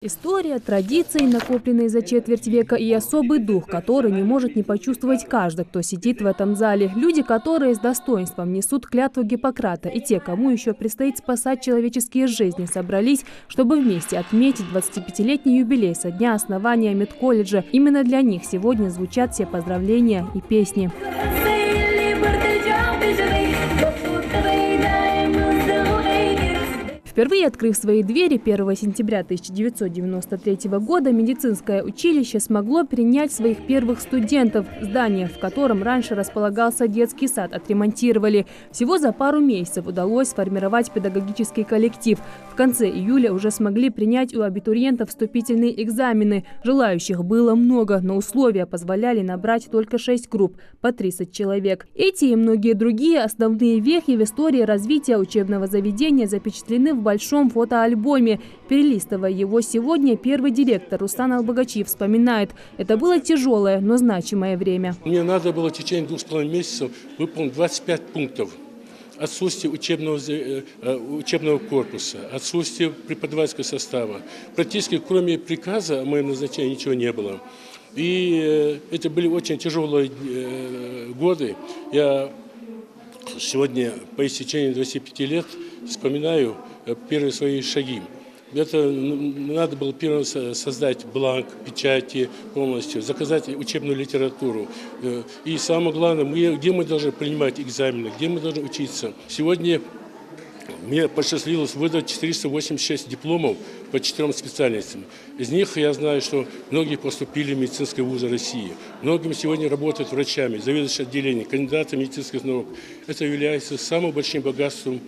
История, традиции, накопленные за четверть века, и особый дух, который не может не почувствовать каждый, кто сидит в этом зале. Люди, которые с достоинством несут клятву Гиппократа, и те, кому еще предстоит спасать человеческие жизни, собрались, чтобы вместе отметить 25-летний юбилей со дня основания медколледжа. Именно для них сегодня звучат все поздравления и песни. Впервые открыв свои двери 1 сентября 1993 года, медицинское училище смогло принять своих первых студентов. Здание, в котором раньше располагался детский сад, отремонтировали. Всего за пару месяцев удалось сформировать педагогический коллектив. В конце июля уже смогли принять у абитуриентов вступительные экзамены. Желающих было много, но условия позволяли набрать только 6 групп, по 30 человек. Эти и многие другие основные вехи в истории развития учебного заведения запечатлены в большом фотоальбоме. Перелистывая его сегодня, первый директор Руслан Албогачи вспоминает: это было тяжелое, но значимое время. Мне надо было в течение 2,5 месяцев выполнить 25 пунктов. Отсутствие учебного корпуса, отсутствие преподавательского состава. Практически кроме приказа о моем назначении ничего не было. И это были очень тяжелые годы. Я сегодня по истечении 25 лет вспоминаю первые свои шаги. Это надо было первым создать бланк, печати полностью, заказать учебную литературу. И самое главное, где мы должны принимать экзамены, где мы должны учиться. Сегодня мне посчастливилось выдать 486 дипломов по 4 специальностям. Из них я знаю, что многие поступили в медицинские вузы России. Многим сегодня работают врачами, заведующими отделением, кандидатами медицинских наук. Это является самым большим богатством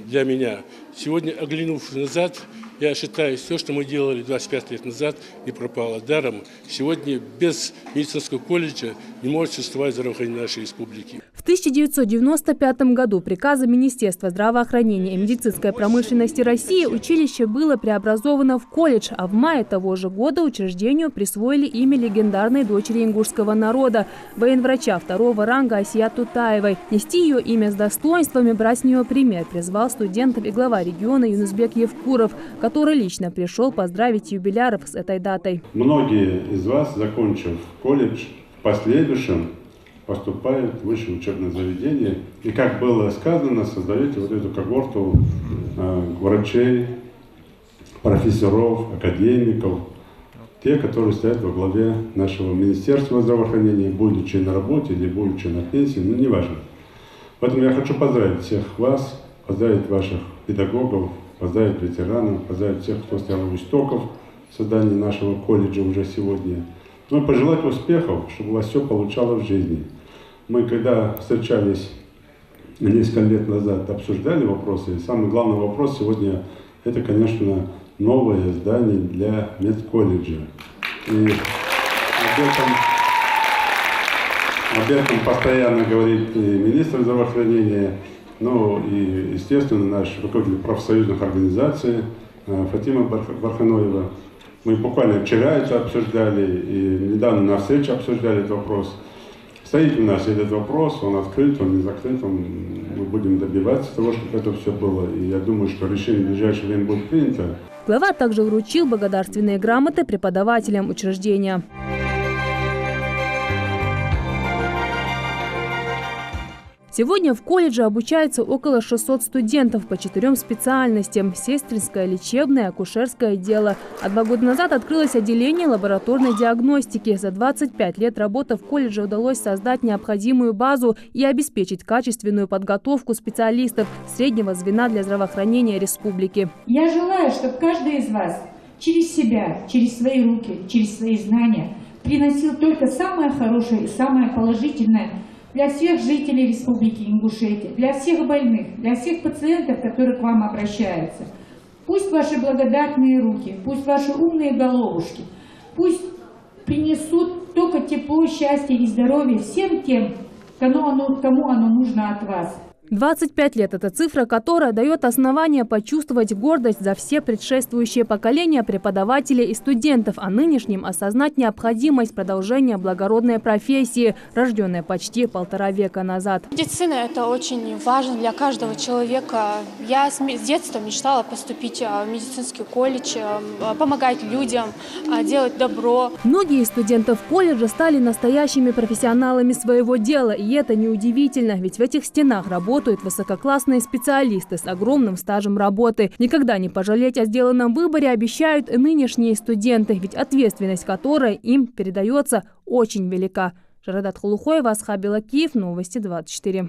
для меня. Сегодня, оглянув назад, я считаю, все, что мы делали 25 лет назад, не пропало даром. Сегодня без медицинского колледжа не может существовать здравоохранение нашей республики. В 1995 году приказом Министерства здравоохранения и медицинской промышленности России училище было преобразовано в колледж, а в мае того же года учреждению присвоили имя легендарной дочери ингушского народа, военврача 2-го ранга Асия Тутаевой. Нести ее имя с достоинством и брать с нее пример призвал студентов и глава региона Юнусбек Евкуров, который лично пришел поздравить юбиляров с этой датой. Многие из вас, закончив колледж, в последующем поступают в высшее учебное заведение. И, как было сказано, создаете вот эту когорту врачей, профессоров, академиков, те, которые стоят во главе нашего Министерства здравоохранения, будучи на работе или будучи на пенсии, ну, неважно. Поэтому я хочу поздравить всех вас, поздравить ваших педагогов, поздравить ветеранов, поздравить всех, кто стоял у истоков создания нашего колледжа уже сегодня. Ну и пожелать успехов, чтобы у вас все получалось в жизни. Мы, когда встречались несколько лет назад, обсуждали вопросы. И самый главный вопрос сегодня – это, конечно, новое здание для медколледжа. И об этом постоянно говорит и министр здравоохранения, ну и, естественно, наш руководитель профсоюзных организаций Фатима Барханоева. Мы буквально вчера это обсуждали, и недавно на встрече обсуждали этот вопрос. Стоит у нас этот вопрос, он открыт, он не закрыт, мы будем добиваться того, чтобы это все было. И я думаю, что решение в ближайшее время будет принято. Глава также вручил благодарственные грамоты преподавателям учреждения. Сегодня в колледже обучается около 600 студентов по 4 специальностям – сестринское, лечебное, акушерское дело. А 2 года назад открылось отделение лабораторной диагностики. За 25 лет работы в колледже удалось создать необходимую базу и обеспечить качественную подготовку специалистов среднего звена для здравоохранения республики. Я желаю, чтобы каждый из вас через себя, через свои руки, через свои знания приносил только самое хорошее и самое положительное для всех жителей Республики Ингушетия, для всех больных, для всех пациентов, которые к вам обращаются. Пусть ваши благодатные руки, пусть ваши умные головушки, пусть принесут только тепло, счастье и здоровье всем тем, кому оно нужно от вас. 25 лет – это цифра, которая дает основание почувствовать гордость за все предшествующие поколения преподавателей и студентов, а нынешним осознать необходимость продолжения благородной профессии, рожденной почти 1,5 века назад. Медицина – это очень важно для каждого человека. Я с детства мечтала поступить в медицинский колледж, помогать людям, делать добро. Многие из студентов колледжа стали настоящими профессионалами своего дела, и это неудивительно, ведь в этих стенах работают высококлассные специалисты с огромным стажем работы. Никогда не пожалеть о сделанном выборе обещают и нынешние студенты, ведь ответственность которой им передается очень велика. Жарадат Хулухоева, Асхаб Белакиев, Новости 24.